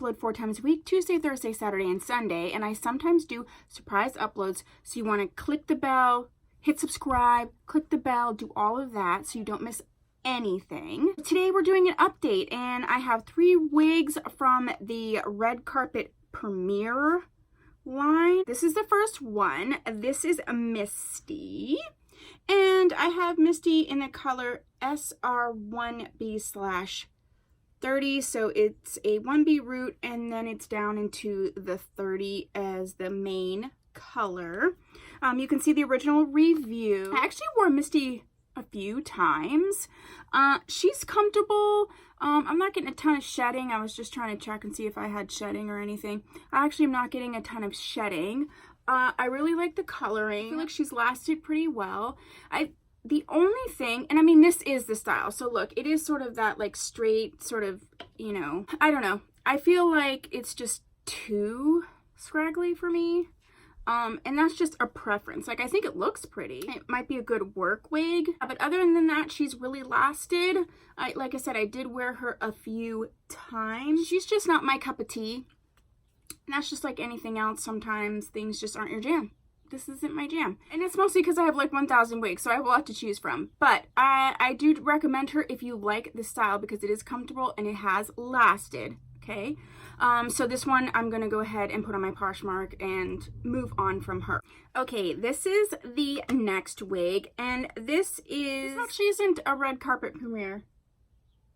upload 4 times a week, Tuesday, Thursday, Saturday, and Sunday. And I sometimes do surprise uploads. So you want to click the bell, hit subscribe, click the bell, do all of that so you don't miss anything. Today we're doing an update, and I have 3 wigs from the red carpet premiere line. This is the first one. This is a Misty, and I have Misty in the color SR1B/30, so it's a 1B root, and then it's down into the 30 as the main color. You can see the original review. I actually wore Misty a few times. She's comfortable. I'm not getting a ton of shedding. I was just trying to check and see if I had shedding or anything. I actually am not getting a ton of shedding. I really like the coloring. I feel like she's lasted pretty well. The only thing, and I mean, this is the style. So look, it is sort of that like straight sort of, you know, I don't know. I feel like it's just too scraggly for me. And that's just a preference. Like, I think it looks pretty. It might be a good work wig. But other than that, she's really lasted. Like I said, I did wear her a few times. She's just not my cup of tea. And that's just like anything else. Sometimes things just aren't your jam. This isn't my jam. And it's mostly because I have like 1,000 wigs, so I have a lot to choose from. But I do recommend her if you like the style because it is comfortable and it has lasted. Okay. So this one I'm gonna go ahead and put on my Poshmark and move on from her. Okay, this is the next wig, and this actually isn't a red carpet premiere.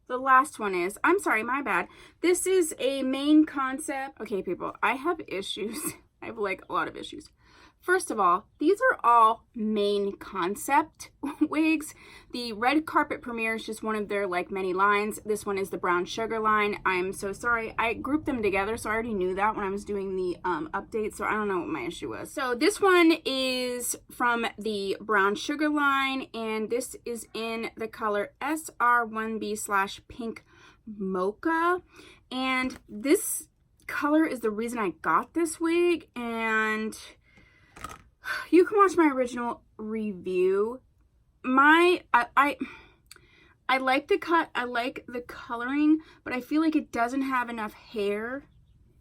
The last one is. I'm sorry, my bad. This is a main concept. Okay, people, I have issues. I have like a lot of issues. First of all, these are all main concept wigs. The red carpet premiere is just one of their like many lines. This one is the brown sugar line. I'm so sorry. I grouped them together, so I already knew that when I was doing the update, so I don't know what my issue was. So this one is from the brown sugar line, and this is in the color SR1B/pink mocha. And this color is the reason I got this wig, and you can watch my original review. I like the cut, I like the coloring, but I feel like it doesn't have enough hair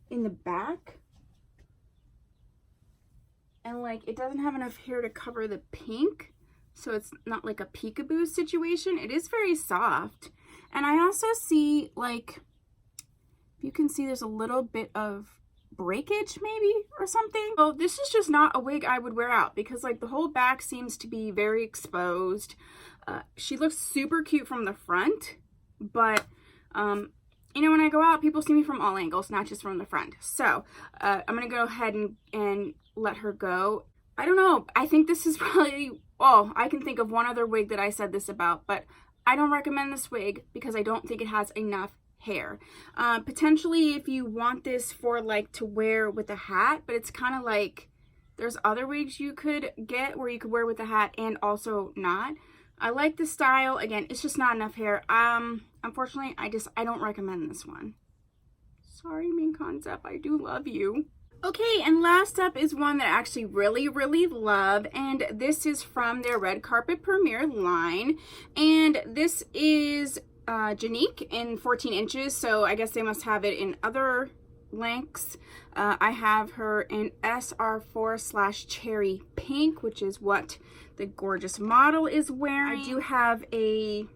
in the back. And like, it doesn't have enough hair to cover the pink, so it's not like a peekaboo situation. It is very soft. And I also see, like, you can see there's a little bit of breakage maybe or something. So this is just not a wig I would wear out because like the whole back seems to be very exposed. She looks super cute from the front, but you know, when I go out, people see me from all angles, not just from the front. So I'm gonna go ahead and let her go. I don't know, I think this is probably, oh, I can think of one other wig that I said this about, but I don't recommend this wig because I don't think it has enough hair. Potentially if you want this for like to wear with a hat, but it's kind of like there's other wigs you could get where you could wear with a hat and also not. I like the style. Again, it's just not enough hair. Unfortunately, I don't recommend this one. Sorry, main concept, I do love you. Okay, and last up is one that I actually really love, and this is from their red carpet premiere line, and this is Janique in 14 inches, so I guess they must have it in other lengths. I have her in SR4/cherry pink, which is what the gorgeous model is wearing. I do have a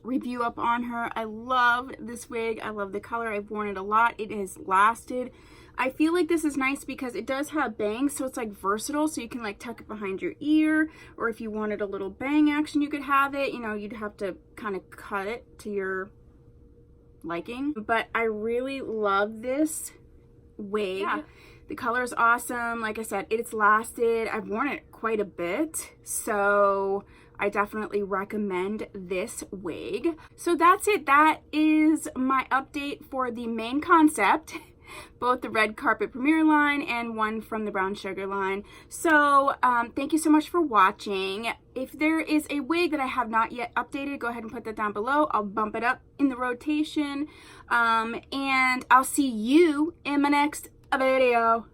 review up on her. I love this wig. I love the color. I've worn it a lot. It has lasted. I feel like this is nice because it does have bangs, so it's like versatile, so you can like tuck it behind your ear, or if you wanted a little bang action, you could have it. You know, you'd have to kind of cut it to your liking. But I really love this wig. Yeah. The color is awesome. Like I said, it's lasted. I've worn it quite a bit, so I definitely recommend this wig. So that's it. That is my update for the main concept. Both the red carpet premiere line and one from the brown sugar line. So thank you so much for watching. If there is a wig that I have not yet updated, go ahead and put that down below. I'll bump it up in the rotation, and I'll see you in my next video.